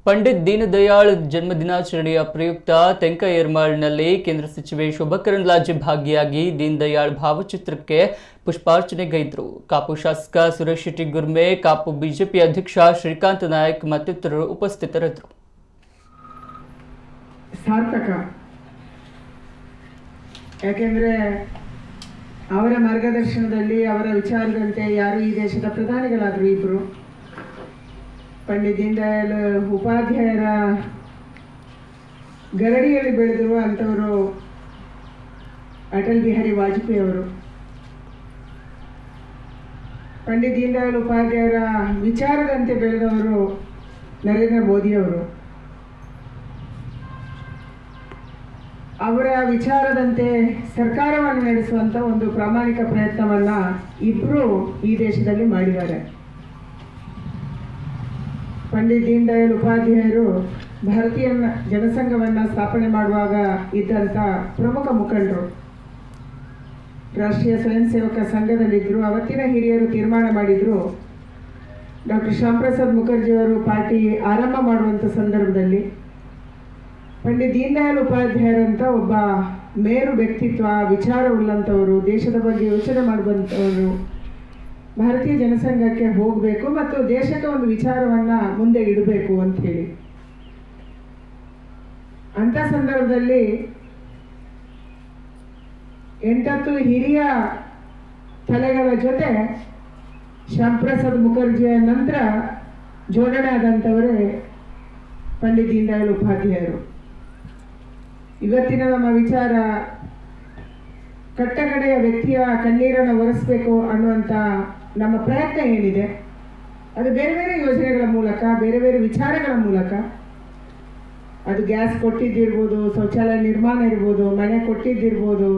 ಪಂಡಿತ್ ದೀನದಯಾಳ್ ಜನ್ಮದಿನಾಚರಣೆಯ ಪ್ರಯುಕ್ತ ತೆಂಕಯರ್ಮಾಳ್ನಲ್ಲಿ ಕೇಂದ್ರ ಸಚಿವೆ ಶೋಭಾ ಕರಂದ್ಲಾಜೆ ಭಾಗಿಯಾಗಿ ದೀನದಯಾಳ್ ಭಾವಚಿತ್ರಕ್ಕೆ ಪುಷ್ಪಾರ್ಚನೆಗೈದರು. ಕಾಪು ಶಾಸಕ ಸುರೇಶ್ ಶೆಟ್ಟಿ ಗುರ್ಮೆ, ಕಾಪು ಬಿಜೆಪಿ ಅಧ್ಯಕ್ಷ ಶ್ರೀಕಾಂತ್ ನಾಯಕ್ ಮತ್ತಿತರರು ಉಪಸ್ಥಿತರಿದ್ದರು. ಸಾರ್ಥಕ, ಯಾಕೆಂದರೆ ಅವರ ಮಾರ್ಗದರ್ಶನದಲ್ಲಿ ಅವರ ವಿಚಾರದಂತೆ ಯಾರು ಈ ದೇಶದ ಪ್ರಧಾನಿಗಳಾದರು ಇಬ್ಬರು. ಪಂಡಿತ್ ದೀನದಯಾಳ್ ಉಪಾಧ್ಯಾಯರ ಗರಡಿಯಲ್ಲಿ ಬೆಳೆದಿರುವ ಅಂಥವರು ಅಟಲ್ ಬಿಹಾರಿ ವಾಜಪೇಯಿ ಅವರು. ಪಂಡಿತ್ ದೀನದಯಾಳ್ ಉಪಾಧ್ಯಾಯರ ವಿಚಾರದಂತೆ ಬೆಳೆದವರು ನರೇಂದ್ರ ಮೋದಿಯವರು. ಅವರ ವಿಚಾರದಂತೆ ಸರ್ಕಾರವನ್ನು ನಡೆಸುವಂಥ ಒಂದು ಪ್ರಾಮಾಣಿಕ ಪ್ರಯತ್ನವನ್ನು ಇಬ್ಬರು ಈ ದೇಶದಲ್ಲಿ ಮಾಡಿದ್ದಾರೆ. ಪಂಡಿತ್ ದೀನದಯಾಳ್ ಉಪಾಧ್ಯಾಯರು ಭಾರತೀಯ ಜನಸಂಘವನ್ನು ಸ್ಥಾಪನೆ ಮಾಡುವಾಗ ಇದ್ದಂಥ ಪ್ರಮುಖ ಮುಖಂಡರು. ರಾಷ್ಟ್ರೀಯ ಸ್ವಯಂ ಸೇವಕ ಸಂಘದಲ್ಲಿದ್ದರು. ಅವತ್ತಿನ ಹಿರಿಯರು ತೀರ್ಮಾನ ಮಾಡಿದರು, ಡಾಕ್ಟರ್ ಶ್ಯಾಮ್ ಪ್ರಸಾದ್ ಮುಖರ್ಜಿಯವರು ಪಾರ್ಟಿ ಆರಂಭ ಮಾಡುವಂಥ ಸಂದರ್ಭದಲ್ಲಿ ಪಂಡಿತ್ ದೀನದಯಾಳ್ ಉಪಾಧ್ಯಾಯರಂಥ ಒಬ್ಬ ಮೇರು ವ್ಯಕ್ತಿತ್ವ, ವಿಚಾರವುಳ್ಳಂಥವರು, ದೇಶದ ಬಗ್ಗೆ ಯೋಚನೆ ಮಾಡುವಂಥವರು ಭಾರತೀಯ ಜನಸಂಘಕ್ಕೆ ಹೋಗಬೇಕು ಮತ್ತು ದೇಶಕ್ಕೆ ಒಂದು ವಿಚಾರವನ್ನು ಮುಂದೆ ಇಡಬೇಕು ಅಂತ ಹೇಳಿ. ಅಂಥ ಸಂದರ್ಭದಲ್ಲಿ 8 ಹಿರಿಯ ತಲೆಗಳ ಜೊತೆ ಶ್ಯಾಮ್ ಪ್ರಸಾದ್ ಮುಖರ್ಜಿಯ ನಂತರ ಜೋಡಣೆ ಆದಂಥವರೇ ಪಂಡಿತ್ ದೀನದಯಾಳ್ ಉಪಾಧ್ಯಾಯರು. ಇವತ್ತಿನ ನಮ್ಮ ವಿಚಾರ ಕಟ್ಟಕಡೆಯ ವ್ಯಕ್ತಿಯ ಕಣ್ಣೀರನ್ನು ಒರೆಸಬೇಕು ಅನ್ನುವಂಥ ನಮ್ಮ ಪ್ರಯತ್ನ ಏನಿದೆ, ಅದು ಬೇರೆ ಬೇರೆ ಯೋಜನೆಗಳ ಮೂಲಕ, ಬೇರೆ ಬೇರೆ ವಿಚಾರಗಳ ಮೂಲಕ, ಅದು ಗ್ಯಾಸ್ ಕೊಟ್ಟಿದ್ದಿರ್ಬೋದು, ಶೌಚಾಲಯ ನಿರ್ಮಾಣ ಇರ್ಬೋದು, ಮನೆ ಕೊಟ್ಟಿದ್ದಿರ್ಬೋದು,